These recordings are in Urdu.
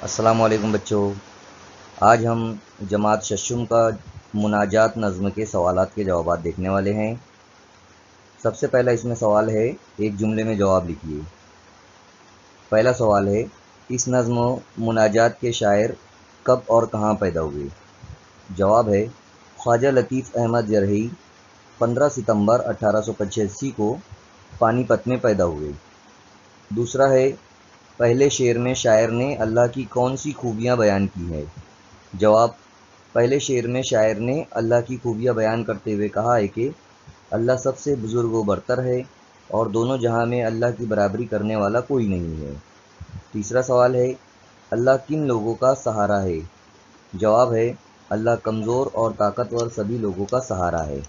السلام علیکم بچوں، آج ہم جماعت ششم کا مناجات نظم کے سوالات کے جوابات دیکھنے والے ہیں۔ سب سے پہلا اس میں سوال ہے، ایک جملے میں جواب لکھیے۔ پہلا سوال ہے، اس نظم مناجات کے شاعر کب اور کہاں پیدا ہوئے؟ جواب ہے، خواجہ لطیف احمد جرحی 15 ستمبر 1885 کو پانی پت میں پیدا ہوئے۔ دوسرا ہے، پہلے شعر میں شاعر نے اللہ کی کون سی خوبیاں بیان کی ہیں؟ جواب، پہلے شعر میں شاعر نے اللہ کی خوبیاں بیان کرتے ہوئے کہا ہے کہ اللہ سب سے بزرگ و برتر ہے اور دونوں جہاں میں اللہ کی برابری کرنے والا کوئی نہیں ہے۔ تیسرا سوال ہے، اللہ کن لوگوں کا سہارا ہے؟ جواب ہے، اللہ کمزور اور طاقتور سبھی لوگوں کا سہارا ہے۔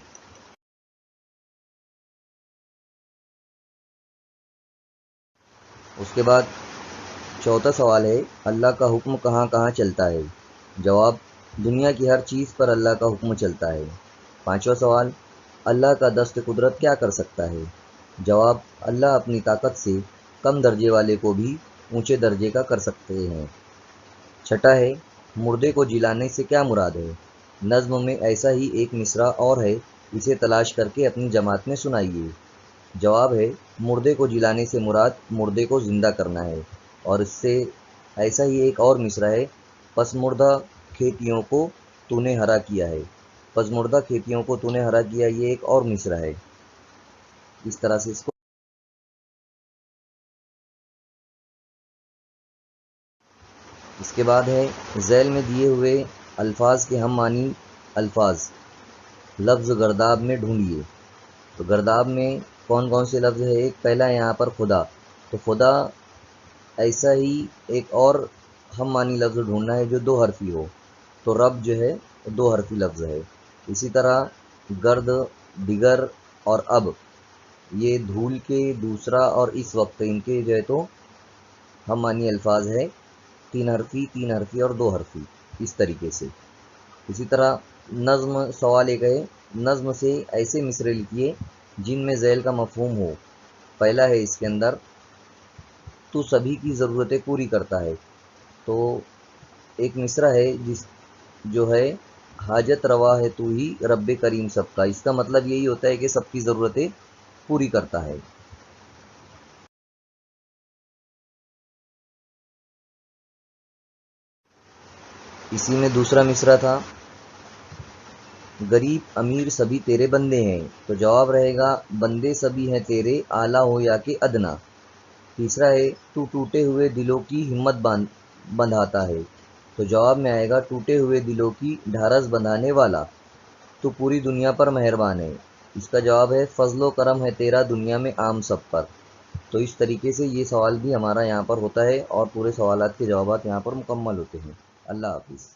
اس کے بعد چوتھا سوال ہے، اللہ کا حکم کہاں کہاں چلتا ہے؟ جواب، دنیا کی ہر چیز پر اللہ کا حکم چلتا ہے۔ پانچواں سوال، اللہ کا دست قدرت کیا کر سکتا ہے؟ جواب، اللہ اپنی طاقت سے کم درجے والے کو بھی اونچے درجے کا کر سکتے ہیں۔ چھٹا ہے، مردے کو جلانے سے کیا مراد ہے؟ نظم میں ایسا ہی ایک مصرع اور ہے، اسے تلاش کر کے اپنی جماعت میں سنائیے۔ جواب ہے، مردے کو جلانے سے مراد مردے کو زندہ کرنا ہے، اور اس سے ایسا ہی ایک اور مصرع ہے، پس مردہ کھیتیوں کو تو نے ہرا کیا ہے۔ پس مردہ کھیتیوں کو تو نے ہرا کیا، یہ ایک اور مصرع ہے۔ اس طرح سے اس کو اس کے بعد ہے، ذیل میں دیے ہوئے الفاظ کے ہم معنی الفاظ لفظ گرداب میں ڈھونڈیے۔ تو گرداب میں کون کون سے لفظ ہے؟ ایک پہلا ہے یہاں پر خدا، تو خدا ایسا ہی ایک اور ہم معنی لفظ ڈھونڈنا ہے جو دو حرفی ہو، تو رب جو ہے دو حرفی لفظ ہے۔ اسی طرح گرد، دیگر اور اب، یہ دھول کے دوسرا اور اس وقت، ان کے جو ہے تو ہم معنی الفاظ ہے، تین حرفی اور دو حرفی، اس طریقے سے۔ اسی طرح نظم سوال ایک ہے، نظم سے ایسے مصرے لکھیے جن میں ذیل کا مفہوم ہو۔ پہلا ہے اس کے اندر، تو سبھی کی ضرورتیں پوری کرتا ہے، تو ایک مصرع ہے جو ہے، حاجت روا ہے تو ہی رب کریم سب کا، اس کا مطلب یہی ہوتا ہے کہ سب کی ضرورتیں پوری کرتا ہے۔ اسی میں دوسرا مصرع تھا، غریب امیر سبھی تیرے بندے ہیں، تو جواب رہے گا، بندے سبھی ہیں تیرے، اعلیٰ ہو یا کہ ادنا۔ تیسرا ہے، تو ٹوٹے ہوئے دلوں کی ہمت بندھاتا ہے، تو جواب میں آئے گا، ٹوٹے ہوئے دلوں کی ڈھارس بندھانے والا، تو پوری دنیا پر مہربان ہے۔ اس کا جواب ہے، فضل و کرم ہے تیرا دنیا میں عام سب پر۔ تو اس طریقے سے یہ سوال بھی ہمارا یہاں پر ہوتا ہے، اور پورے سوالات کے جوابات یہاں پر مکمل ہوتے ہیں۔ اللہ حافظ۔